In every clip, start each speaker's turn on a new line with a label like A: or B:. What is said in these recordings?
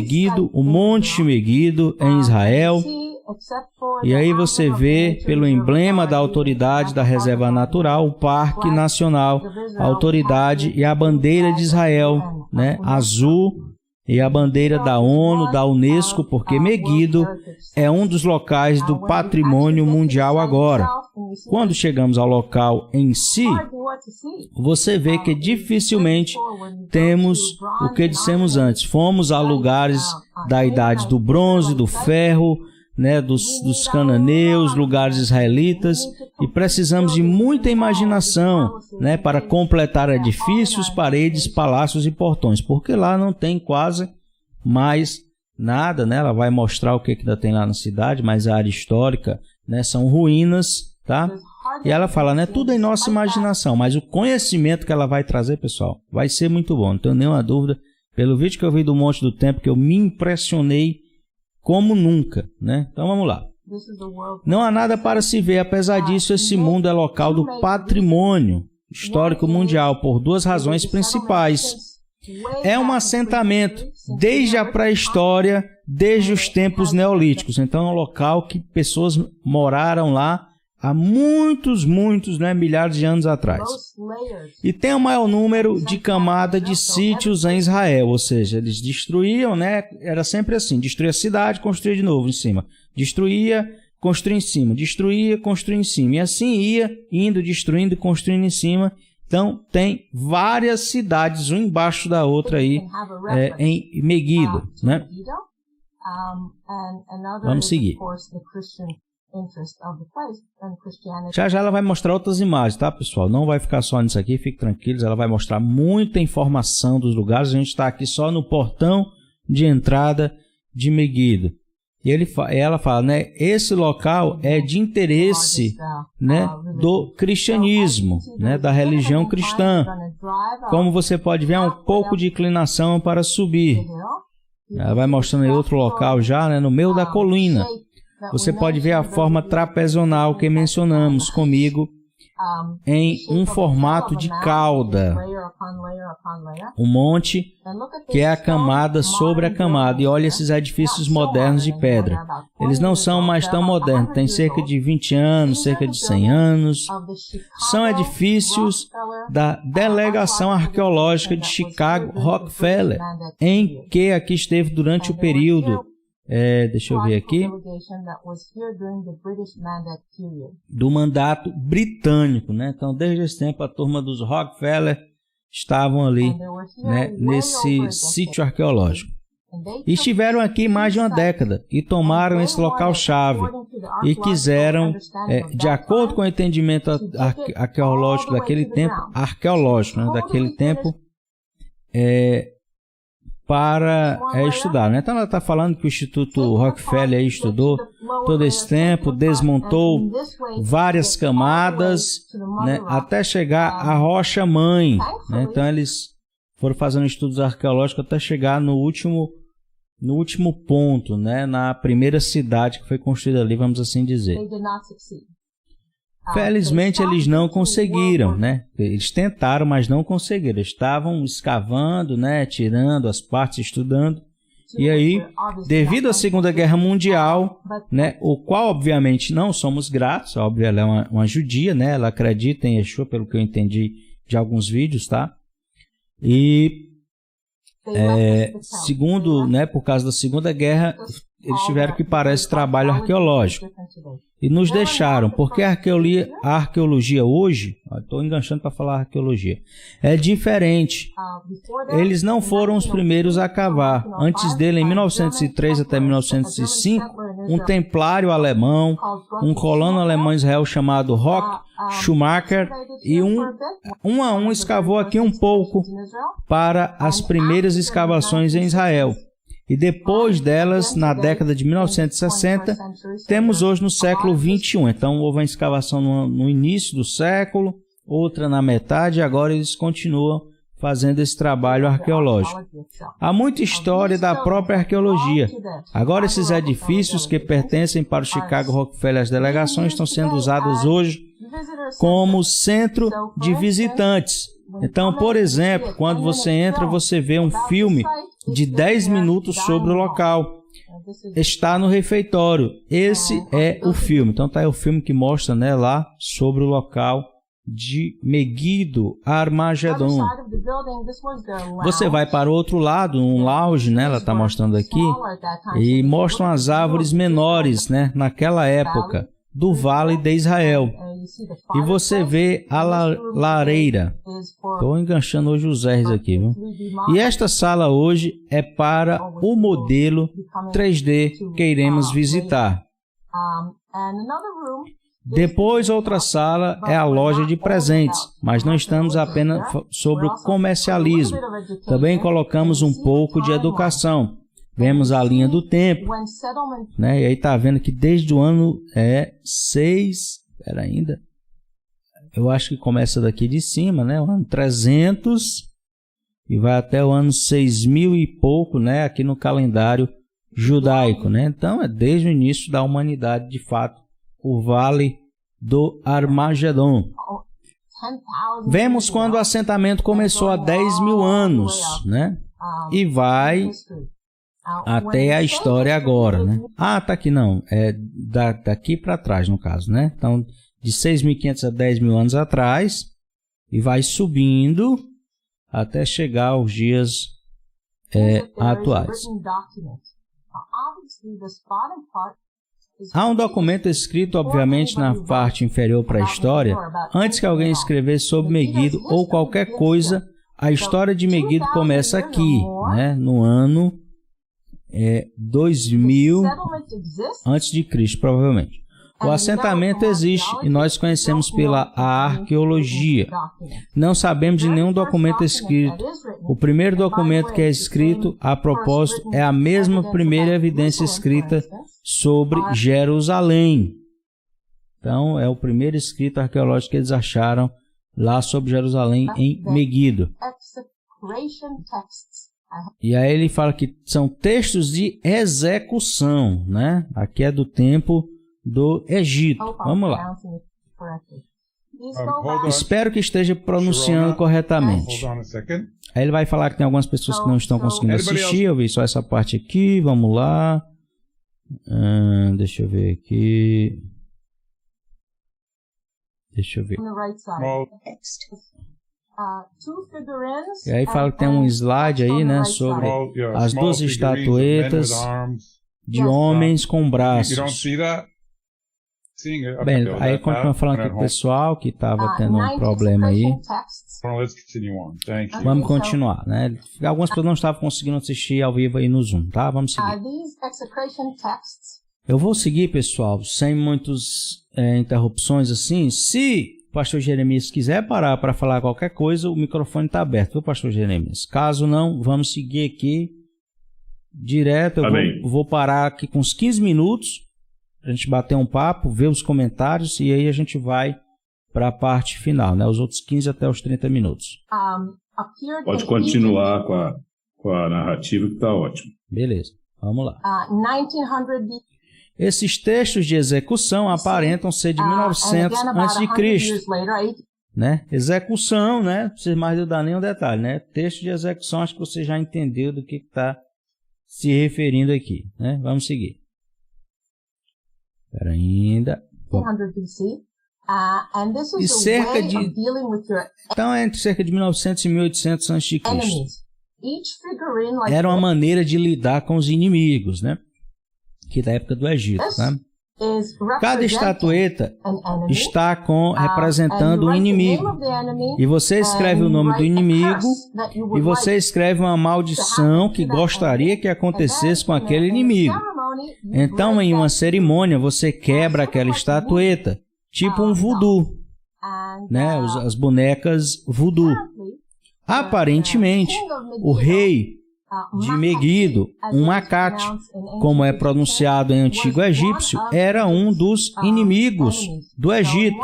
A: Megido, o Monte Megido em Israel. E aí você vê pelo emblema da autoridade da reserva natural, o Parque Nacional, a autoridade e a bandeira de Israel, né, azul, e a bandeira da ONU, da Unesco, porque Megido é um dos locais do patrimônio mundial agora. Quando chegamos ao local em si, você vê que dificilmente temos o que dissemos antes. Fomos a lugares da idade do bronze, do ferro, né, dos cananeus, lugares israelitas, e precisamos de muita imaginação, né, para completar edifícios, paredes, palácios e portões, porque lá não tem quase mais nada, né? Ela vai mostrar o que ainda tem lá na cidade, mas a área histórica, né, são ruínas, tá? E ela fala, né, tudo em nossa imaginação, mas o conhecimento que ela vai trazer, pessoal, vai ser muito bom, não tenho nenhuma dúvida. Pelo vídeo que eu vi do Monte do Templo, que eu me impressionei como nunca, né? Então vamos lá. Não há nada para se ver, apesar disso, esse mundo é local do patrimônio histórico mundial por duas razões principais. É um assentamento desde a pré-história, desde os tempos neolíticos. Então é um local que pessoas moraram lá há muitos, né, milhares de anos atrás. E tem o maior número de camadas de sítios em Israel, ou seja, eles destruíam, né, era sempre assim, destruía a cidade, construía de novo em cima, destruía, construía em cima, destruía, construía em cima, e assim ia indo, destruindo e construindo em cima. Então tem várias cidades, uma embaixo da outra aí, em Megido, né? Vamos seguir. Já ela vai mostrar outras imagens, tá, pessoal? Não vai ficar só nisso aqui, fiquem tranquilos. Ela vai mostrar muita informação dos lugares. A gente está aqui só no portão de entrada de Megido. E ela fala, né? Esse local é de interesse, né, do cristianismo, né, da religião cristã. Como você pode ver, há um pouco de inclinação para subir. Ela vai mostrando aí outro local já, né, no meio da colina. Você pode ver a forma trapezonal que mencionamos comigo em um formato de cauda. Um monte que é a camada sobre a camada. E olha esses edifícios modernos de pedra. Eles não são mais tão modernos. Tem cerca de 20 anos, cerca de 100 anos. São edifícios da Delegação Arqueológica de Chicago Rockefeller, em que aqui esteve durante o período... deixa eu ver aqui, do mandato britânico, né? Então, desde esse tempo, a turma dos Rockefeller estavam ali, né, nesse sítio arqueológico. E estiveram aqui mais de uma década e tomaram esse local-chave e quiseram, de acordo com o entendimento arqueológico daquele tempo, para estudar, né? Então ela está falando que o Instituto Rockefeller estudou todo esse tempo, desmontou várias camadas, né, até chegar à rocha mãe, né? Então eles foram fazendo estudos arqueológicos até chegar no último ponto, né, na primeira cidade que foi construída ali, vamos assim dizer. Felizmente eles não conseguiram, né? Eles tentaram, mas não conseguiram. Eles estavam escavando, né? Tirando as partes, estudando. E aí, devido à Segunda Guerra Mundial, né? O qual obviamente não somos gratos. Óbvio, ela é uma judia, né? Ela acredita em Yeshua, pelo que eu entendi de alguns vídeos, tá? E segundo, né? Por causa da Segunda Guerra, eles tiveram que parar esse trabalho arqueológico. E nos deixaram, porque a arqueologia hoje, estou enganchando para falar arqueologia, é diferente. Eles não foram os primeiros a cavar. Antes dele, em 1903 até 1905, um templário alemão, um colono alemão Israel chamado Rock Schumacher, e um a um escavou aqui um pouco para as primeiras escavações em Israel. E depois delas, na década de 1960, temos hoje no século 21. Então, houve uma escavação no início do século, outra na metade, e agora eles continuam fazendo esse trabalho arqueológico. Há muita história da própria arqueologia. Agora, esses edifícios que pertencem para o Chicago Rockefeller, as delegações, estão sendo usados hoje como centro de visitantes. Então, por exemplo, quando você entra, você vê um filme de 10 minutos sobre o local. Está no refeitório. Esse é o filme. Então tá aí o filme que mostra, né, lá sobre o local de Meguido, Armagedon. Você vai para o outro lado, um lounge, né, ela está mostrando aqui, e mostram as árvores menores, né, naquela época, do Vale de Israel. E você vê a lareira. Estou enganchando hoje os R's aqui, viu? E esta sala hoje é para o modelo 3D que iremos visitar. Depois, outra sala é a loja de presentes, mas não estamos apenas sobre o comercialismo. Também colocamos um pouco de educação. Vemos a linha do tempo, né? E aí tá vendo que desde o ano 6, espera ainda, eu acho que começa daqui de cima, né? O ano 300 e vai até o ano 6000 e pouco, né? Aqui no calendário judaico, né? Então é desde o início da humanidade, de fato, o Vale do Armagedon. Vemos quando o assentamento começou há 10.000 anos, né? E vai até a história agora, né? Ah, tá aqui não, é daqui para trás no caso, né? Então, de 6.500 a 10.000 anos atrás, e vai subindo até chegar aos dias atuais. Há um documento escrito, obviamente, na parte inferior para a história. Antes que alguém escrevesse sobre Meguido ou qualquer coisa, a história de Meguido começa aqui, né? No ano 2000 antes de Cristo, provavelmente. O assentamento existe e nós conhecemos pela arqueologia. Não sabemos de nenhum documento escrito. O primeiro documento que é escrito, a propósito, é a mesma primeira evidência escrita sobre Jerusalém. Então, é o primeiro escrito arqueológico que eles acharam lá sobre Jerusalém, em Meguido. E aí ele fala que são textos de execução, né? Aqui é do tempo do Egito. Vamos lá. Espero que esteja pronunciando corretamente. Aí ele vai falar que tem algumas pessoas que não estão conseguindo assistir. Eu vi só essa parte aqui. Vamos lá. Deixa eu ver aqui. Deixa eu ver. E aí fala que tem um slide aí, né, sobre as duas estatuetas de homens com braços. Bem, aí continua falando aqui com o pessoal que estava tendo um problema aí. Vamos continuar, né? Algumas pessoas não estavam conseguindo assistir ao vivo aí no Zoom, tá? Vamos seguir. Eu vou seguir, pessoal, sem muitas interrupções assim. Se o pastor Jeremias quiser parar para falar qualquer coisa, o microfone está aberto, viu, pastor Jeremias? Caso não, vamos seguir aqui direto. Eu vou parar aqui com uns 15 minutos. A gente bater um papo, ver os comentários e aí a gente vai para a parte final, né? Os outros 15 até os 30 minutos.
B: Pode continuar com a narrativa que está ótimo.
A: Beleza, vamos lá. Esses textos de execução aparentam ser de 1900 a.C., né? Execução, né? Não precisa mais dar nenhum detalhe, né? Texto de execução, acho que você já entendeu do que está se referindo aqui, né? Vamos seguir. Espera ainda. E cerca de... Então, é entre cerca de 1900 e 1800 a.C. Era uma maneira de lidar com os inimigos, né? Que da época do Egito, né? Cada estatueta está representando um inimigo. E você escreve o nome do inimigo e você escreve uma maldição que gostaria que acontecesse com aquele inimigo. Então, em uma cerimônia, você quebra aquela estatueta, tipo um voodoo, né? As bonecas voodoo. Aparentemente, o rei de Meguido, um Makate, como é pronunciado em antigo egípcio, era um dos inimigos do Egito.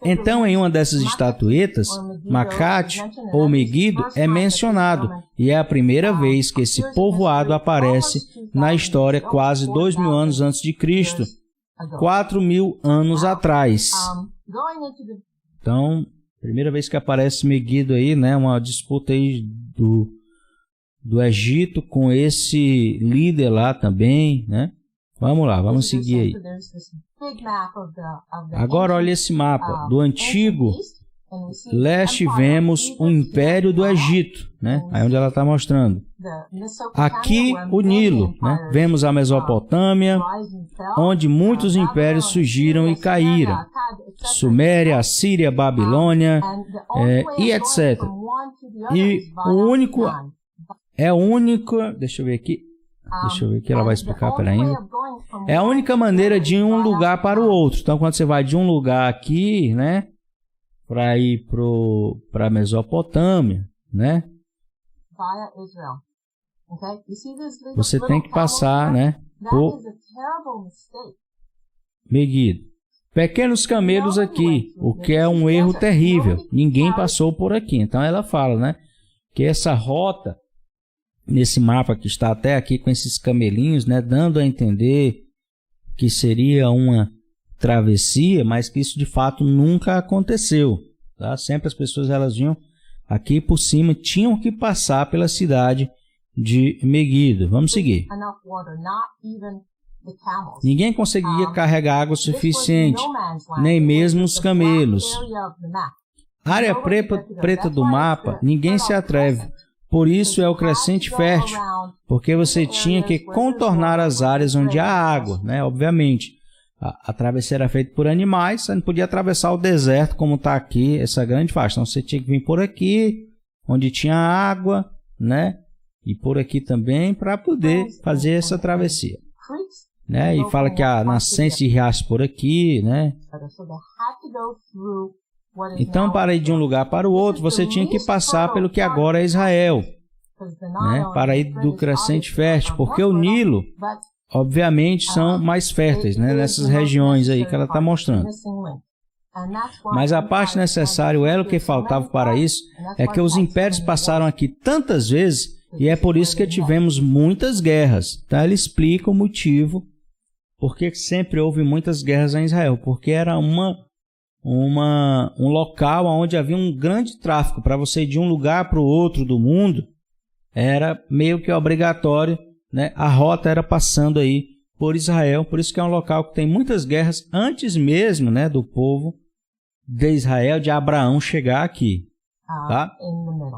A: Então, em uma dessas estatuetas, Makate ou Meguido é mencionado, e é a primeira vez que esse povoado aparece na história quase 2.000 anos antes de Cristo, 4.000 anos atrás. Então, primeira vez que aparece Meguido aí, né, uma disputa aí do Egito com esse líder lá também, né? Vamos lá, vamos seguir aí. Agora olha esse mapa do antigo leste, vemos o Império do Egito, né? Aí onde ela está mostrando. Aqui o Nilo, né? Vemos a Mesopotâmia, onde muitos impérios surgiram e caíram. Suméria, Assíria, Babilônia, e etc. E o único, deixa eu ver aqui, ela vai explicar para ainda. É a única maneira de ir um lugar para o outro. Então, quando você vai de um lugar aqui, né, para ir para a Mesopotâmia, né, você tem que passar, né, por Meguido. Pequenos camelos aqui, o que é um erro terrível. Ninguém passou por aqui. Então, ela fala, né, que essa rota nesse mapa que está até aqui com esses camelinhos, né, dando a entender que seria uma travessia, mas que isso de fato nunca aconteceu, tá? Sempre as pessoas elas vinham aqui por cima, tinham que passar pela cidade de Meguido. Vamos seguir. Ninguém conseguia carregar água suficiente, nem mesmo os camelos. Área preta do mapa, ninguém se atreve. Por isso é o crescente fértil, porque você tinha que contornar as áreas onde há água, né? Obviamente, a travessia era feita por animais, você não podia atravessar o deserto como está aqui, essa grande faixa. Então você tinha que vir por aqui, onde tinha água, né? E por aqui também, para poder fazer essa travessia, né? E fala que a nascente de riachos por aqui, né? Então, para ir de um lugar para o outro, você tinha que passar pelo que agora é Israel, né? Para ir do crescente fértil, porque o Nilo, obviamente, são mais férteis, né? Nessas regiões aí que ela está mostrando. Mas a parte necessária, o elo que faltava para isso, é que os impérios passaram aqui tantas vezes, e é por isso que tivemos muitas guerras. Então, ele explica o motivo, porque sempre houve muitas guerras em Israel, porque era um local onde havia um grande tráfico. Para você ir de um lugar para o outro do mundo, era meio que obrigatório, né? A rota era passando aí por Israel, por isso que é um local que tem muitas guerras antes mesmo, né, do povo de Israel, de Abraão chegar aqui, tá?